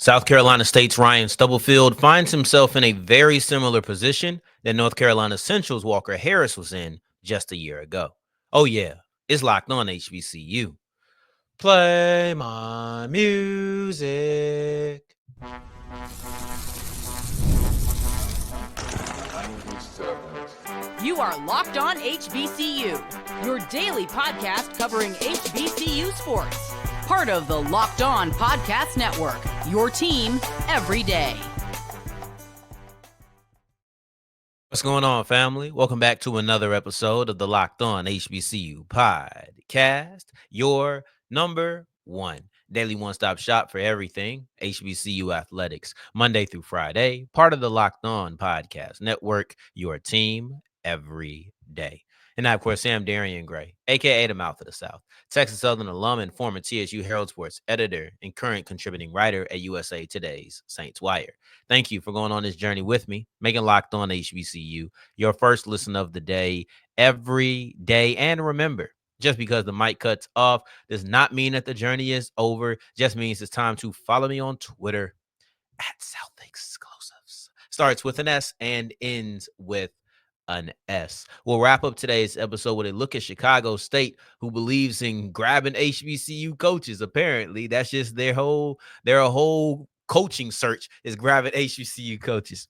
South Carolina State's Ryan Stubblefield finds himself in a very similar position that North Carolina Central's Walker Harris was in just a year ago. Oh, yeah, it's locked on HBCU. Play my music. You are Locked On HBCU, your daily podcast covering HBCU sports. Part of the Locked On Podcast Network, your team every day. What's going on, family? Welcome back to another episode of the Locked On HBCU podcast, your number one daily one-stop shop for everything HBCU athletics, Monday through Friday, part of the Locked On Podcast Network, your team every day. And I, of course, am Darrion Gray, a.k.a. the Mouth of the South, Texas Southern alum and former TSU Herald Sports editor and current contributing writer at USA Today's Saints Wire. Thank you for going on this journey with me, making Locked On HBCU your first listen of the day every day. And remember, just because the mic cuts off does not mean that the journey is over. Just means it's time to follow me on Twitter at South Exclusives. Starts with an S and ends with an S. We'll wrap up today's episode with a look at Chicago State, who believes in grabbing HBCU coaches. Apparently, that's just their whole coaching search is grabbing HBCU coaches.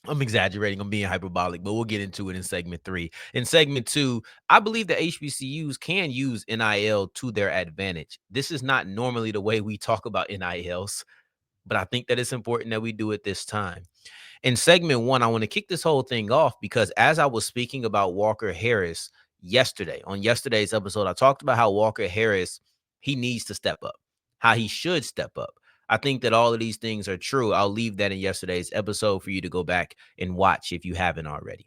I'm exaggerating. I'm being hyperbolic, but we'll get into it in segment 3. In segment 2, I believe that HBCUs can use NIL to their advantage. This is not normally the way we talk about NILs, but I think that it's important that we do it this time. In segment 1, I want to kick this whole thing off because as I was speaking about Walker Harris yesterday, on yesterday's episode, I talked about how Walker Harris, he needs to step up, how he should step up. I think that all of these things are true. I'll leave that in yesterday's episode for you to go back and watch if you haven't already.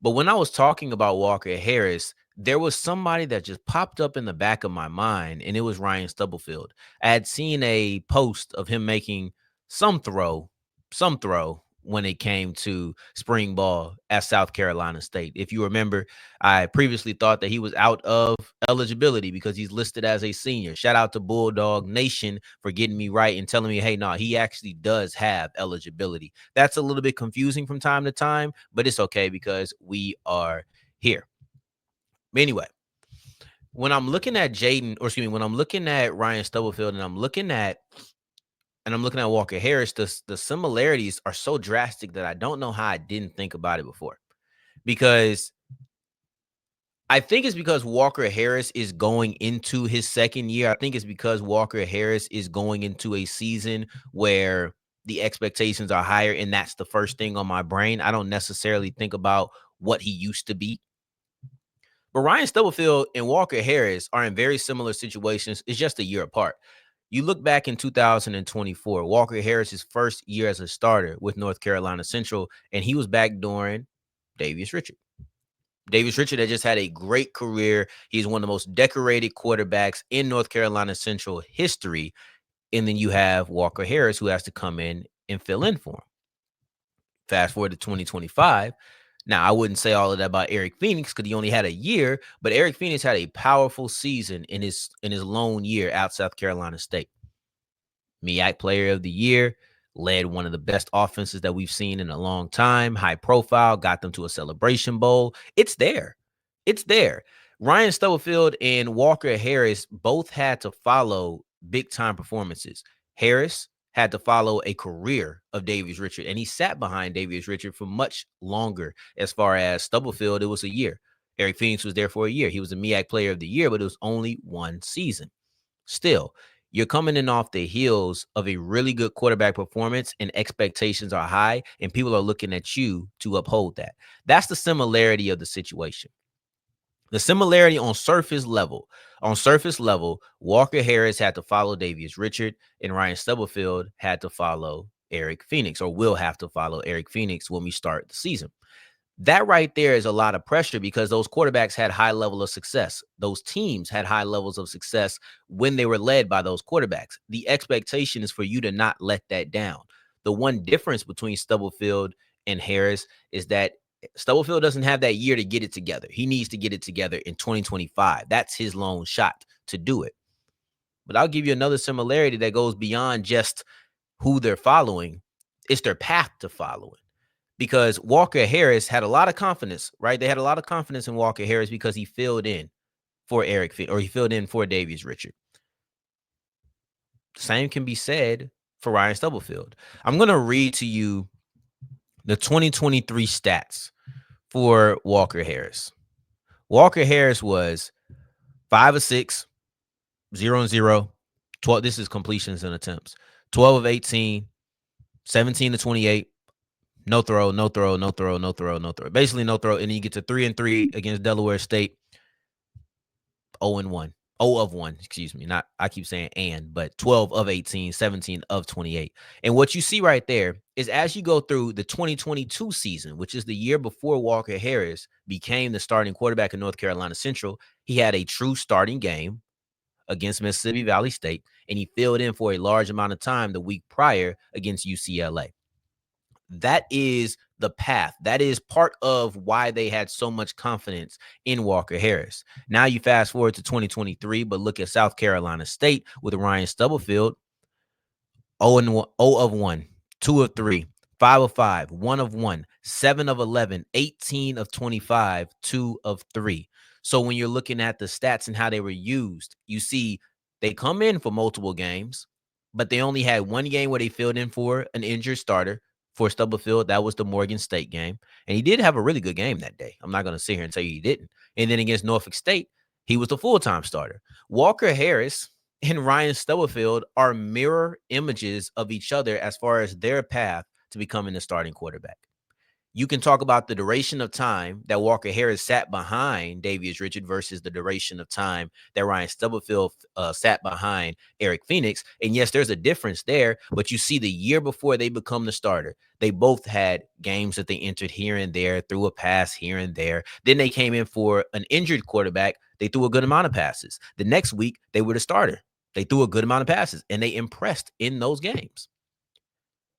But when I was talking about Walker Harris, there was somebody that just popped up in the back of my mind, and it was Ryan Stubblefield. I had seen a post of him making some throw when it came to spring ball at South Carolina State. If you remember, I previously thought that he was out of eligibility because he's listed as a senior. Shout out to Bulldog Nation for getting me right and telling me, hey, no, he actually does have eligibility. That's a little bit confusing from time to time, but it's okay because we are here. But anyway, when I'm looking at when I'm looking at Ryan Stubblefield and I'm looking at Walker Harris, the similarities are so drastic that I don't know how I didn't think about it before. Because I think it's because Walker Harris is going into his second year. I think it's because Walker Harris is going into a season where the expectations are higher, and that's the first thing on my brain. I don't necessarily think about what he used to be. But Ryan Stubblefield and Walker Harris are in very similar situations. It's just a year apart. You look back in 2024, Walker Harris's first year as a starter with North Carolina Central, and he was back during Davius Richard. Davius Richard had just had a great career. He's one of the most decorated quarterbacks in North Carolina Central history. And then you have Walker Harris, who has to come in and fill in for him. Fast forward to 2025. Now, I wouldn't say all of that about Eric Phoenix because he only had a year, but Eric Phoenix had a powerful season in his lone year at South Carolina State. MEAC Player of the Year, led one of the best offenses that we've seen in a long time, high profile, got them to a Celebration Bowl. It's there. It's there. Ryan Stubblefield and Walker Harris both had to follow big-time performances. Harris had to follow a career of Davius Richard, and he sat behind Davius Richard for much longer. As far as Stubblefield, it was a year. Eric Phoenix was there for a year. He was a MEAC Player of the Year, but it was only one season. Still, you're coming in off the heels of a really good quarterback performance, and expectations are high, and people are looking at you to uphold that. That's the similarity of the situation. The similarity on surface level, Walker Harris had to follow Davius Richard, and Ryan Stubblefield had to follow Eric Phoenix, or will have to follow Eric Phoenix when we start the season. That right there is a lot of pressure because those quarterbacks had high level of success. Those teams had high levels of success when they were led by those quarterbacks. The expectation is for you to not let that down. The one difference between Stubblefield and Harris is that Stubblefield doesn't have that year to get it together. He needs to get it together in 2025. That's his lone shot to do it. But I'll give you another similarity that goes beyond just who they're following. It's their path to following. Because Walker Harris had a lot of confidence, right? They had a lot of confidence in Walker Harris because he filled in for Eric Finn, or he filled in for Davius Richard. Same can be said for Ryan Stubblefield. I'm going to read to you the 2023 stats for Walker Harris. Walker Harris was 5 of 6, 0 and 0. 12. This is completions and attempts. 12 of 18, 17 to 28. No throw, no throw, no throw, no throw, no throw. Basically, no throw. And then you get to 3 and 3 against Delaware State. 0 and 1. 0 of 1, excuse me. Not, I keep saying but 12 of 18, 17 of 28. And what you see right there is as you go through the 2022 season, which is the year before Walker Harris became the starting quarterback in North Carolina Central, he had a true starting game against Mississippi Valley State, and he filled in for a large amount of time the week prior against UCLA. That is the path. That is part of why they had so much confidence in Walker Harris. Now you fast forward to 2023, but look at South Carolina State with Ryan Stubblefield. 0 of 1, 2 of 3, 5 of 5, 1 of 1, 7 of 11, 18 of 25, 2 of 3. So when you're looking at the stats and how they were used, you see they come in for multiple games, but they only had one game where they filled in for an injured starter for Stubblefield. That was the Morgan State game. And he did have a really good game that day. I'm not going to sit here and tell you he didn't. And then against Norfolk State, he was the full-time starter. Walker Harris and Ryan Stubblefield are mirror images of each other as far as their path to becoming the starting quarterback. You can talk about the duration of time that Walker Harris sat behind Davius Richard versus the duration of time that Ryan Stubblefield sat behind Eric Phoenix. And yes, there's a difference there, but you see the year before they become the starter, they both had games that they entered here and there, threw a pass here and there. Then they came in for an injured quarterback. They threw a good amount of passes. The next week, they were the starter. They threw a good amount of passes, and they impressed in those games.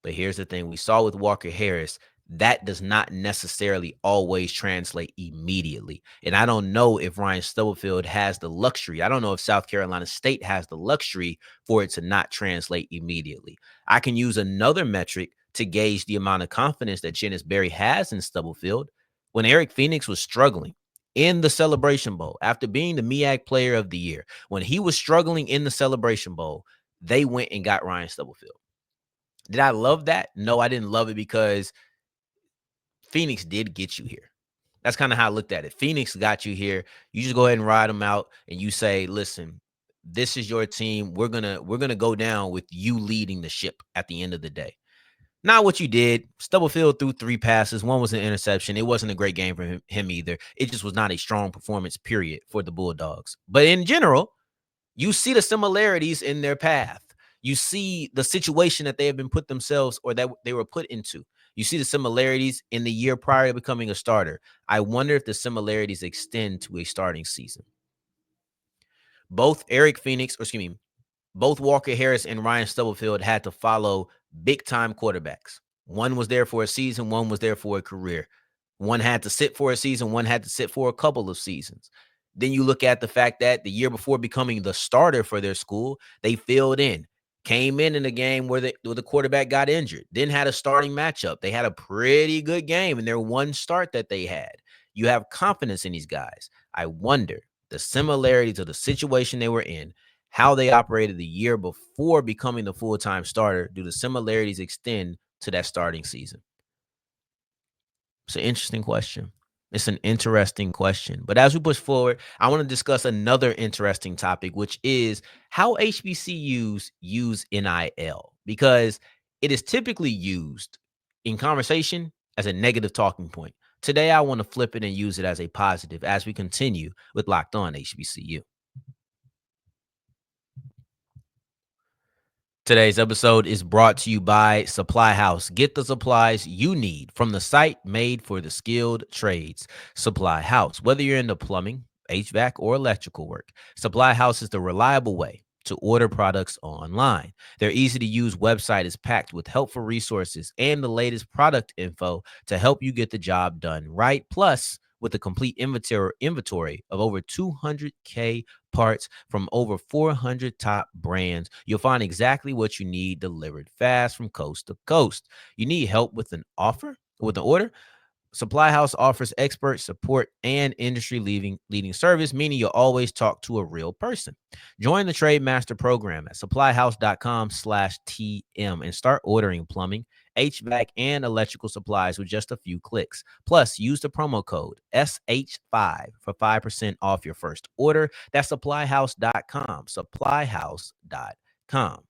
But here's the thing. We saw with Walker Harris, that does not necessarily always translate immediately. And I don't know if Ryan Stubblefield has the luxury. I don't know if South Carolina State has the luxury for it to not translate immediately. I can use another metric to gauge the amount of confidence that Janice Berry has in Stubblefield. When Eric Phoenix was struggling in the Celebration Bowl, after being the MEAC Player of the Year, when he was struggling in the Celebration Bowl, they went and got Ryan Stubblefield. Did I love that? No, I didn't love it because Phoenix did get you here. That's kind of how I looked at it. Phoenix got you here. You just go ahead and ride them out, and you say, "Listen, this is your team. We're gonna go down with you leading the ship at the end of the day." Not what you did. Stubblefield threw 3 passes. One was an interception. It wasn't a great game for him either. It just was not a strong performance, period, for the Bulldogs. But in general, you see the similarities in their path. You see the situation that they have been put themselves, or that they were put into. You see the similarities in the year prior to becoming a starter. I wonder if the similarities extend to a starting season. Both both Walker Harris and Ryan Stubblefield had to follow big-time quarterbacks. One was there for a season, one was there for a career. One had to sit for a season, one had to sit for a couple of seasons. Then you look at the fact that the year before becoming the starter for their school, they filled in, came in a game where the quarterback got injured, then had a starting matchup. They had a pretty good game in their one start that they had. You have confidence in these guys. I wonder the similarity to the situation they were in, how they operated the year before becoming the full-time starter. Do the similarities extend to that starting season? It's an interesting question. It's an interesting question. But as we push forward, I want to discuss another interesting topic, which is how HBCUs use NIL, because it is typically used in conversation as a negative talking point. Today, I want to flip it and use it as a positive as we continue with Locked On HBCU. Today's episode is brought to you by Supply House. Get the supplies you need from the site made for the skilled trades. Supply House. Whether you're into plumbing, HVAC, or electrical work, Supply House is the reliable way to order products online. Their easy-to-use website is packed with helpful resources and the latest product info to help you get the job done right. Plus, with a complete inventory of over 200K parts from over 400 top brands. You'll find exactly what you need delivered fast from coast to coast. You need help with an order? Supply House offers expert support and industry leading service, meaning you'll always talk to a real person. Join the Trade Master program at supplyhouse.com/TM and start ordering plumbing, HVAC, and electrical supplies with just a few clicks. Plus, use the promo code SH5 for 5% off your first order. That's supplyhouse.com. Supplyhouse.com.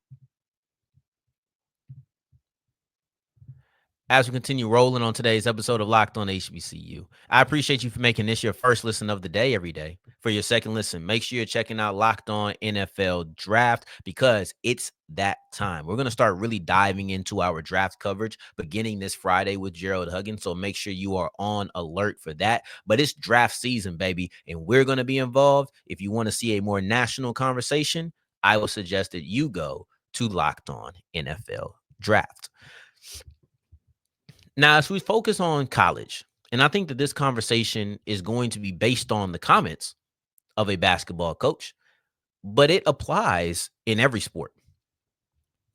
As we continue rolling on today's episode of Locked On HBCU, I appreciate you for making this your first listen of the day every day. For your second listen, make sure you're checking out Locked On NFL Draft because it's that time. We're going to start really diving into our draft coverage beginning this Friday with Gerald Huggins. So make sure you are on alert for that. But it's draft season, baby, and we're going to be involved. If you want to see a more national conversation, I would suggest that you go to Locked On NFL Draft. Now, as we focus on college, and I think that this conversation is going to be based on the comments of a basketball coach, but it applies in every sport.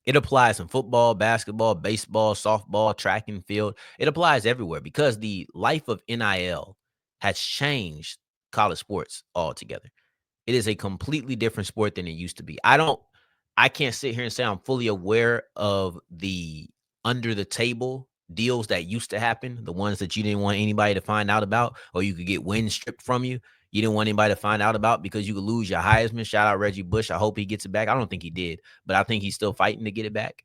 It applies in football, basketball, baseball, softball, track and field. It applies everywhere because the life of NIL has changed college sports altogether. It is a completely different sport than it used to be. I can't sit here and say I'm fully aware of the under the table deals that used to happen, the ones that you didn't want anybody to find out about, or you could get wind stripped from you. You didn't want anybody to find out about because you could lose your Heisman. Shout out Reggie Bush. I hope he gets it back. I don't think he did, but I think he's still fighting to get it back.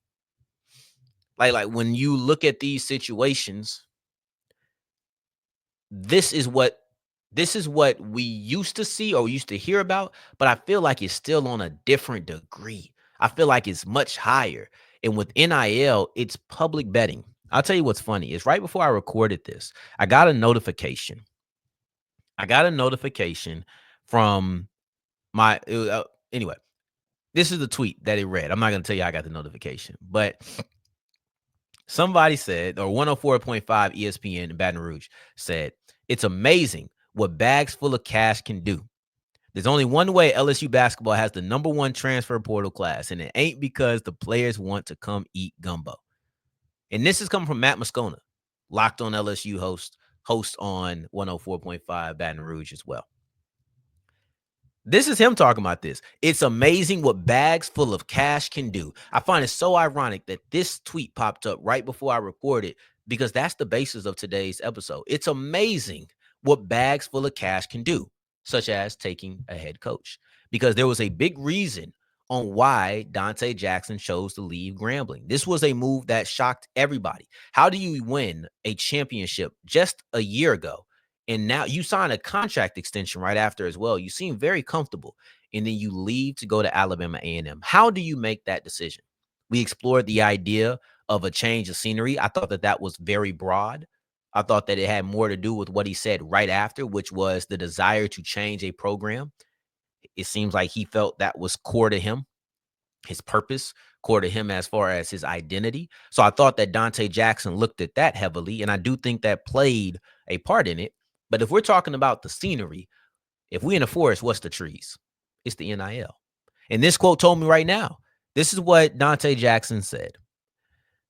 Like when you look at these situations, this is what we used to see or used to hear about, but I feel like it's still on a different degree. I feel like it's much higher. And with NIL, it's public betting. I'll tell you what's funny is right before I recorded this, I got a notification. From my anyway. This is the tweet that it read. I'm not going to tell you I got the notification, but somebody said, or 104.5 ESPN in Baton Rouge said, it's amazing what bags full of cash can do. There's only one way LSU basketball has the #1 transfer portal class, and it ain't because the players want to come eat gumbo. And this is coming from Matt Moscona, Locked On LSU host on 104.5 Baton Rouge as well. This is him talking about this. It's amazing what bags full of cash can do. I find it so ironic that this tweet popped up right before I recorded because that's the basis of today's episode. It's amazing what bags full of cash can do, such as taking a head coach, because there was a big reason on why Donte Jackson chose to leave Grambling. This was a move that shocked everybody. How do you win a championship just a year ago? And now you sign a contract extension right after as well. You seem very comfortable. And then you leave to go to Alabama A&M. How do you make that decision? We explored the idea of a change of scenery. I thought that was very broad. I thought that it had more to do with what he said right after, which was the desire to change a program. It seems like he felt that was core to him, his purpose, core to him as far as his identity. So I thought that Donte Jackson looked at that heavily, and I do think that played a part in it. But if we're talking about the scenery, if we're in the forest, what's the trees? It's the NIL. And this quote told me right now, this is what Donte Jackson said.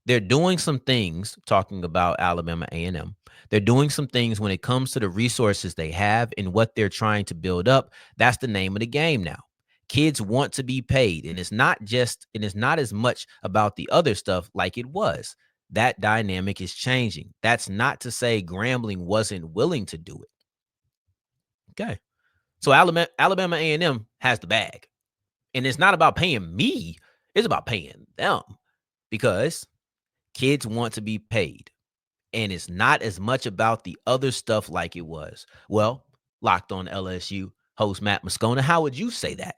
They're doing some things, talking about Alabama A&M. They're doing some things when it comes to the resources they have and what they're trying to build up. That's the name of the game now. Kids want to be paid, and it's not as much about the other stuff like it was. That dynamic is changing. That's not to say Grambling wasn't willing to do it. Okay. So Alabama A&M has the bag. And it's not about paying me. It's about paying them because kids want to be paid. And it's not as much about the other stuff like it was. Well, Locked On LSU host Matt Moscona, how would you say that?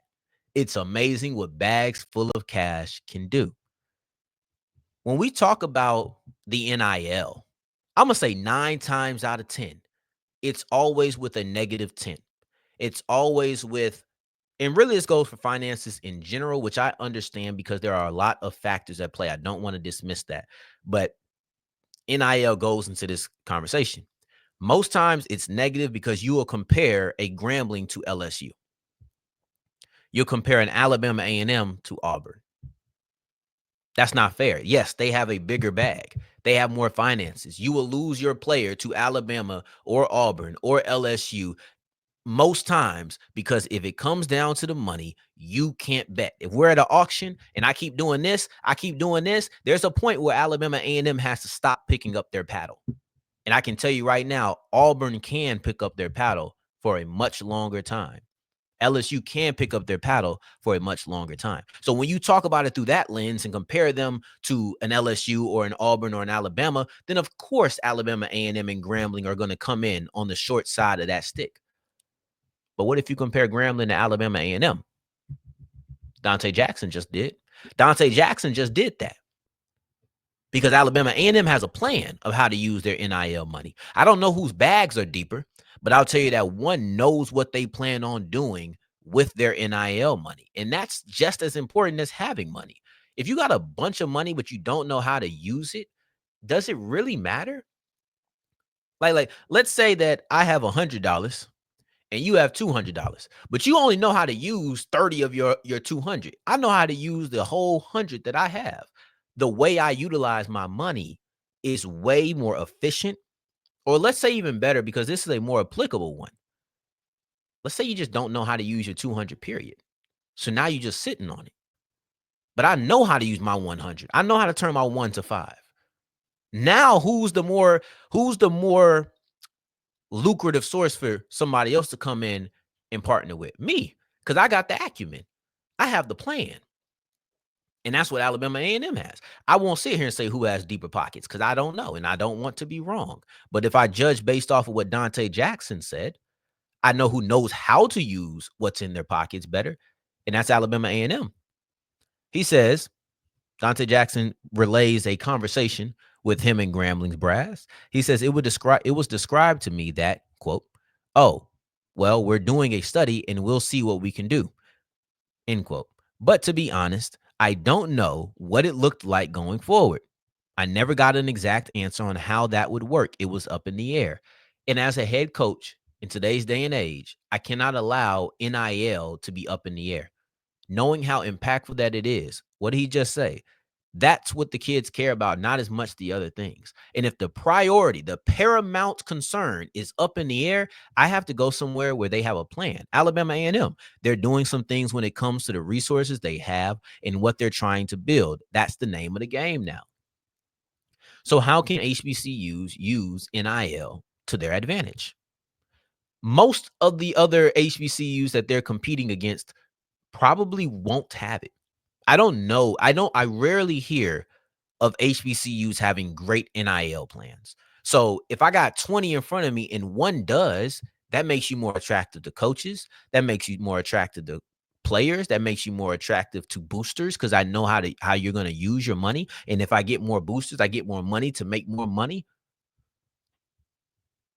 It's amazing what bags full of cash can do. When we talk about the NIL, I'm going to say 9 times out of 10, it's always with a -10. It's always with, and really this goes for finances in general, which I understand because there are a lot of factors at play. I don't want to dismiss that. But NIL goes into this conversation. Most times it's negative because you will compare a Grambling to LSU. You'll compare an Alabama A&M to Auburn. That's not fair. Yes, they have a bigger bag. They have more finances. You will lose your player to Alabama or Auburn or LSU most times because if it comes down to the money, you can't bet. If we're at an auction and I keep doing this, there's a point where Alabama A&M has to stop picking up their paddle. And I can tell you right now, Auburn can pick up their paddle for a much longer time. LSU can pick up their paddle for a much longer time. So when you talk about it through that lens and compare them to an LSU or an Auburn or an Alabama, then of course Alabama A&M and Grambling are going to come in on the short side of that stick. But what if you compare Grambling to Alabama A&M? Donte Jackson just did. Donte Jackson just did that because Alabama A&M has a plan of how to use their NIL money. I don't know whose bags are deeper, but I'll tell you that one knows what they plan on doing with their NIL money. And that's just as important as having money. If you got a bunch of money, but you don't know how to use it, does it really matter? Like let's say that I have $100 and you have $200, but you only know how to use 30 of your 200. I know how to use the whole 100 that I have. The way I utilize my money is way more efficient, or let's say even better, because this is a more applicable one. Let's say you just don't know how to use your 200 period. So now you're just sitting on it. But I know how to use my 100. I know how to turn my 1 to 5. Now who's the more lucrative source for somebody else to come in and partner with? Me, because I got the acumen. I have the plan. And that's what Alabama A&M has. I won't sit here and say who has deeper pockets because I don't know and I don't want to be wrong. But if I judge based off of what Donte Jackson said, I know who knows how to use what's in their pockets better, and that's Alabama A&M. He says, Donte Jackson relays a conversation with him and Grambling's brass. He says it was described to me that, quote, "Oh, well, we're doing a study and we'll see what we can do," end quote. But to be honest, I don't know what it looked like going forward. I never got an exact answer on how that would work. It was up in the air. And as a head coach in today's day and age, I cannot allow NIL to be up in the air. Knowing how impactful that it is, what did he just say? That's what the kids care about, not as much the other things. And if the priority, the paramount concern is up in the air, I have to go somewhere where they have a plan. Alabama A&M, they're doing some things when it comes to the resources they have and what they're trying to build. That's the name of the game now. So how can HBCUs use NIL to their advantage? Most of the other HBCUs that they're competing against probably won't have it. I don't know. I rarely hear of HBCUs having great NIL plans. So if I got 20 in front of me and one does, that makes you more attractive to coaches. That makes you more attractive to players. That makes you more attractive to boosters because I know how you're going to use your money. And if I get more boosters, I get more money to make more money.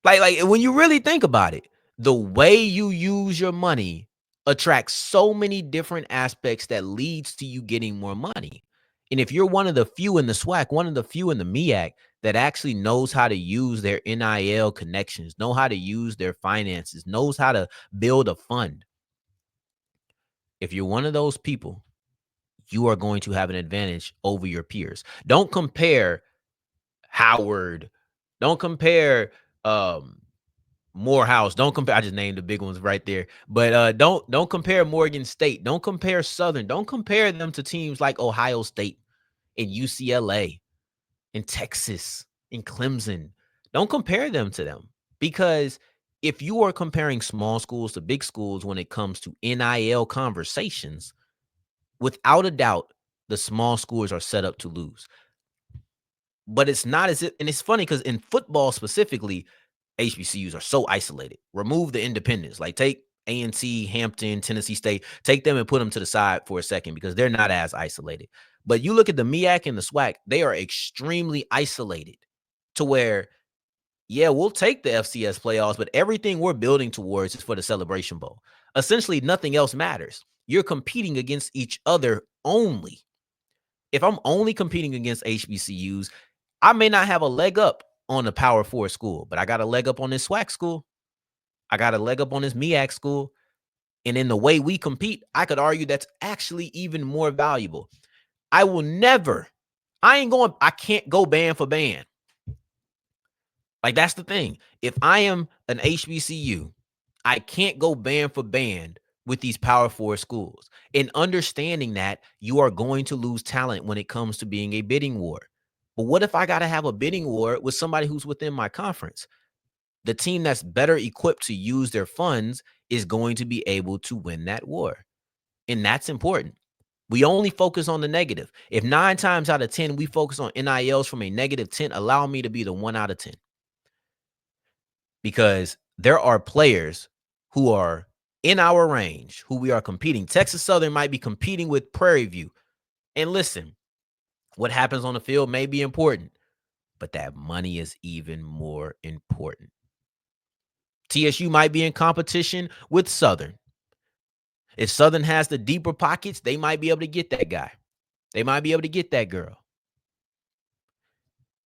Like when you really think about it, the way you use your money attracts so many different aspects that leads to you getting more money. And if you're one of the few in the SWAC, one of the few in the MEAC that actually knows how to use their NIL connections, know how to use their finances, knows how to build a fund, if you're one of those people, you are going to have an advantage over your peers. Don't compare Howard. Don't compare Morehouse. Don't compare. I just named the big ones right there. But don't compare Morgan State. Don't compare Southern. Don't compare them to teams like Ohio State and UCLA and Texas and Clemson. Don't compare them to them because if you are comparing small schools to big schools when it comes to NIL conversations, without a doubt, the small schools are set up to lose. But it's not as if, and it's funny because in football specifically, HBCUs are so isolated. Remove the independents. Like take A&T, Hampton, Tennessee State, take them and put them to the side for a second because they're not as isolated. But you look at the MEAC and the SWAC, they are extremely isolated to where, yeah, we'll take the FCS playoffs, but everything we're building towards is for the Celebration Bowl. Essentially, nothing else matters. You're competing against each other only. If I'm only competing against HBCUs, I may not have a leg up on the Power 4 school, but I got a leg up on this SWAC school. I got a leg up on this MEAC school. And in the way we compete, I could argue that's actually even more valuable. I will never, I can't go band for band. Like, that's the thing. If I am an HBCU, I can't go band for band with these Power 4 schools. And understanding that you are going to lose talent when it comes to being a bidding war. But what if I got to have a bidding war with somebody who's within my conference? The team that's better equipped to use their funds is going to be able to win that war. And that's important. We only focus on the negative. If 9 times out of 10 we focus on NILs from a negative 10, allow me to be the 1 out of 10. Because there are players who are in our range, who we are competing. Texas Southern might be competing with Prairie View. And listen, what happens on the field may be important, but that money is even more important. TSU might be in competition with Southern. If Southern has the deeper pockets, they might be able to get that guy. They might be able to get that girl.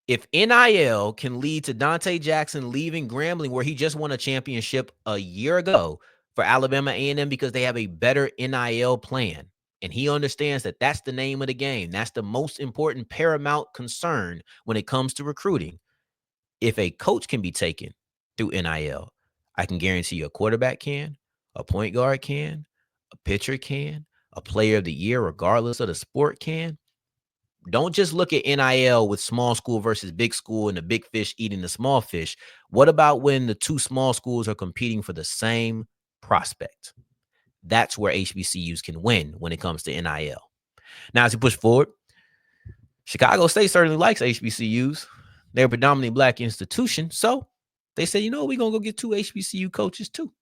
If NIL can lead to Donte Jackson leaving Grambling, where he just won a championship a year ago for Alabama A&M because they have a better NIL plan, and he understands that that's the name of the game. That's the most important paramount concern when it comes to recruiting. If a coach can be taken through NIL, I can guarantee you a quarterback can, a point guard can, a pitcher can, a player of the year, regardless of the sport, can. Don't just look at NIL with small school versus big school and the big fish eating the small fish. What about when the 2 small schools are competing for the same prospect? That's where HBCUs can win when it comes to NIL. Now, as you push forward, Chicago State certainly likes HBCUs. They're a predominantly Black institution. So they say, we're going to go get 2 HBCU coaches too.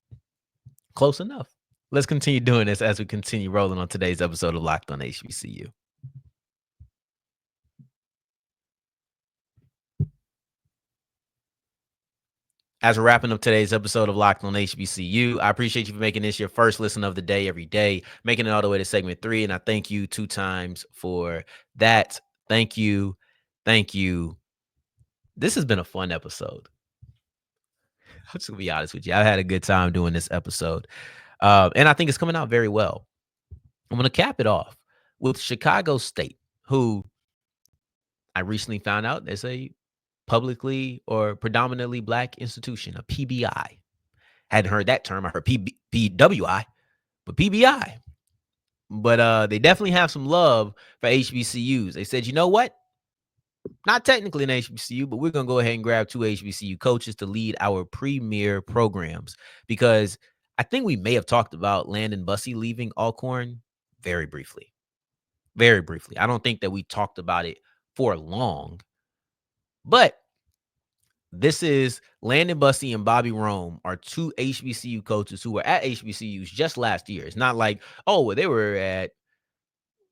Close enough. Let's continue doing this as we continue rolling on today's episode of Locked on HBCU. As we're wrapping up today's episode of Locked on HBCU, I appreciate you for making this your first listen of the day every day, making it all the way to segment 3. And I thank you 2 times for that. Thank you. Thank you. This has been a fun episode. I'm just going to be honest with you. I've had a good time doing this episode. And I think it's coming out very well. I'm going to cap it off with Chicago State, who I recently found out is a publicly or predominantly Black institution, a PBI. Hadn't heard that term. I heard PWI, but PBI. But they definitely have some love for HBCUs. They said, you know what? Not technically an HBCU, but we're going to go ahead and grab 2 HBCU coaches to lead our premier programs. Because I think we may have talked about Landon Bussie leaving Alcorn very briefly. Very briefly. I don't think that we talked about it for long. But this is Landon Bussie and Bobby Rome are 2 HBCU coaches who were at HBCUs just last year. It's not like, well, they were at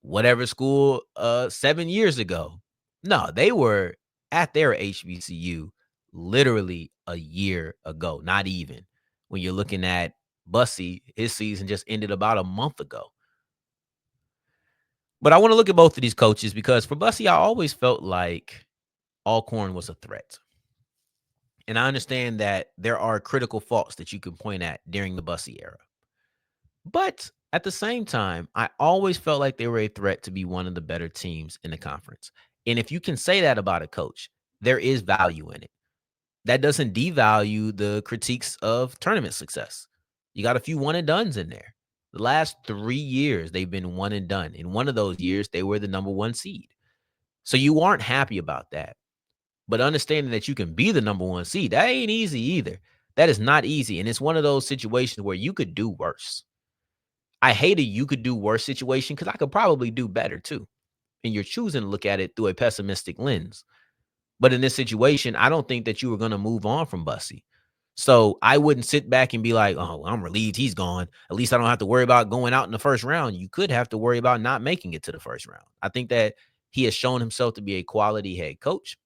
whatever school 7 years ago. No, they were at their HBCU literally a year ago, not even. When you're looking at Bussie, his season just ended about a month ago. But I want to look at both of these coaches because for Bussie, I always felt like Alcorn was a threat. And I understand that there are critical faults that you can point at during the Bussie era. But at the same time, I always felt like they were a threat to be one of the better teams in the conference. And if you can say that about a coach, there is value in it. That doesn't devalue the critiques of tournament success. You got a few one and dones in there. The last 3 years, they've been one and done. In one of those years, they were the number 1 seed. So you aren't happy about that. But understanding that you can be the number 1 seed, that ain't easy either. That is not easy. And it's one of those situations where you could do worse. I hate a you could do worse situation because I could probably do better too. And you're choosing to look at it through a pessimistic lens. But in this situation, I don't think that you were going to move on from Bussie. So I wouldn't sit back and be like, oh, I'm relieved he's gone. At least I don't have to worry about going out in the first round. You could have to worry about not making it to the first round. I think that he has shown himself to be a quality head coach.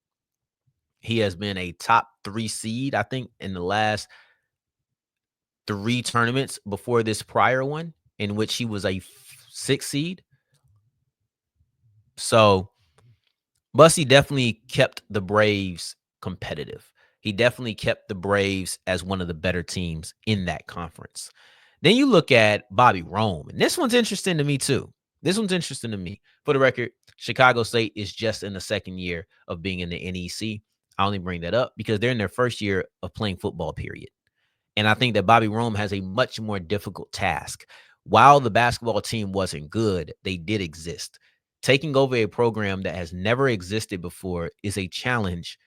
He has been a top 3 seed, I think, in the last 3 tournaments before this prior one, in which he was a 6 seed. So Bussie definitely kept the Braves competitive. He definitely kept the Braves as one of the better teams in that conference. Then you look at Bobby Rome, and this one's interesting to me too. This one's interesting to me. For the record, Chicago State is just in the second year of being in the NEC. I only bring that up because they're in their first year of playing football, period. And I think that Bobby Rome has a much more difficult task. While the basketball team wasn't good, they did exist. Taking over a program that has never existed before is a challenge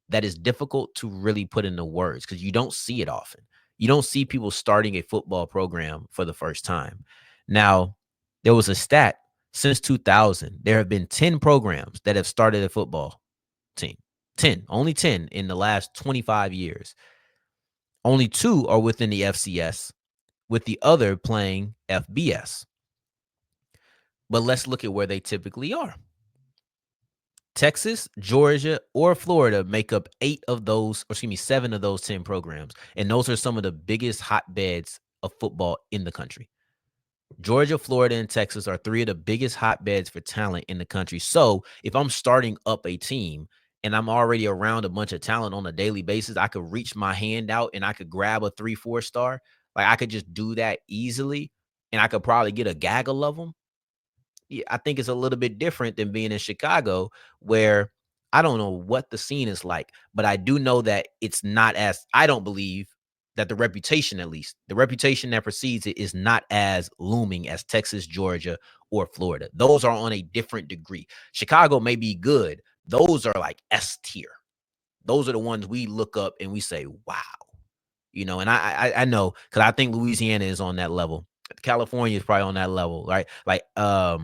that is difficult to really put into words because you don't see it often. You don't see people starting a football program for the first time. Now, there was a stat since 2000, there have been 10 programs that have started a football team. 10, only 10 in the last 25 years. Only 2 are within the FCS, with the other playing FBS. But let's look at where they typically are. Texas, Georgia, or Florida make up 7 of those 10 programs. And those are some of the biggest hotbeds of football in the country. Georgia, Florida, and Texas are 3 of the biggest hotbeds for talent in the country. So if I'm starting up a team and I'm already around a bunch of talent on a daily basis, I could reach my hand out and I could grab a 3-4 star. Like I could just do that easily and I could probably get a gaggle of them. Yeah, I think it's a little bit different than being in Chicago, where I don't know what the scene is like, but I do know that it's not as, I don't believe that the reputation, at least the reputation that precedes it, is not as looming as Texas, Georgia, or Florida. Those are on a different degree. Chicago may be good. Those are like S tier. Those are the ones we look up and we say, wow. And I know because I think Louisiana is on that level. California is probably on that level, right? Like, I'll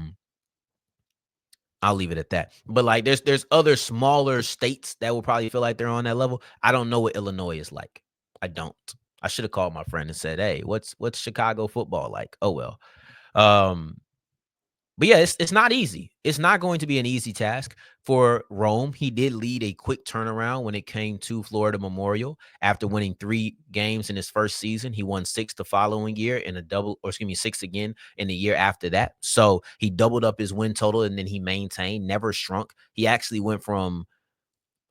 leave it at that. But like there's other smaller states that will probably feel like they're on that level. I don't know what Illinois is like. I don't. I should have called my friend and said, "Hey, what's Chicago football like?" Oh well. Um but yeah, it's not easy. It's not going to be an easy task for Rome. He did lead a quick turnaround when it came to Florida Memorial. After winning 3 games in his first season, he won 6 the following year and 6 again in the year after that. So he doubled up his win total and then he maintained, never shrunk. He actually went from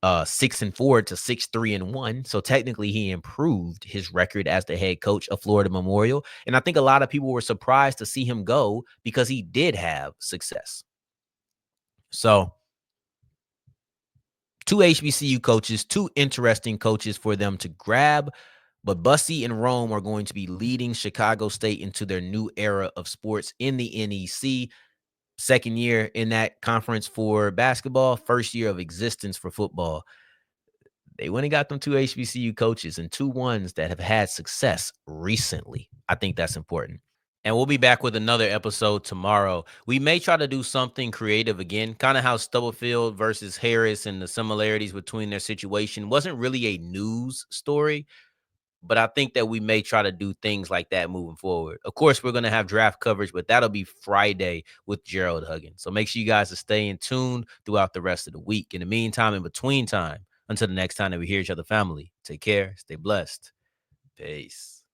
6-4 to 6-3-1. So technically he improved his record as the head coach of Florida Memorial. And I think a lot of people were surprised to see him go because he did have success. So 2 HBCU coaches, 2 interesting coaches for them to grab. But Bussie and Rome are going to be leading Chicago State into their new era of sports in the NEC. Second year in that conference for basketball, first year of existence for football. They went and got them 2 HBCU coaches and 2 ones that have had success recently. I think that's important. And we'll be back with another episode tomorrow. We may try to do something creative again, kind of how Stubblefield versus Harris and the similarities between their situation wasn't really a news story, but I think that we may try to do things like that moving forward. Of course, we're going to have draft coverage, but that'll be Friday with Gerald Huggins. So make sure you guys are staying tuned throughout the rest of the week. In the meantime, in between time, until the next time that we hear each other, family, take care, stay blessed. Peace.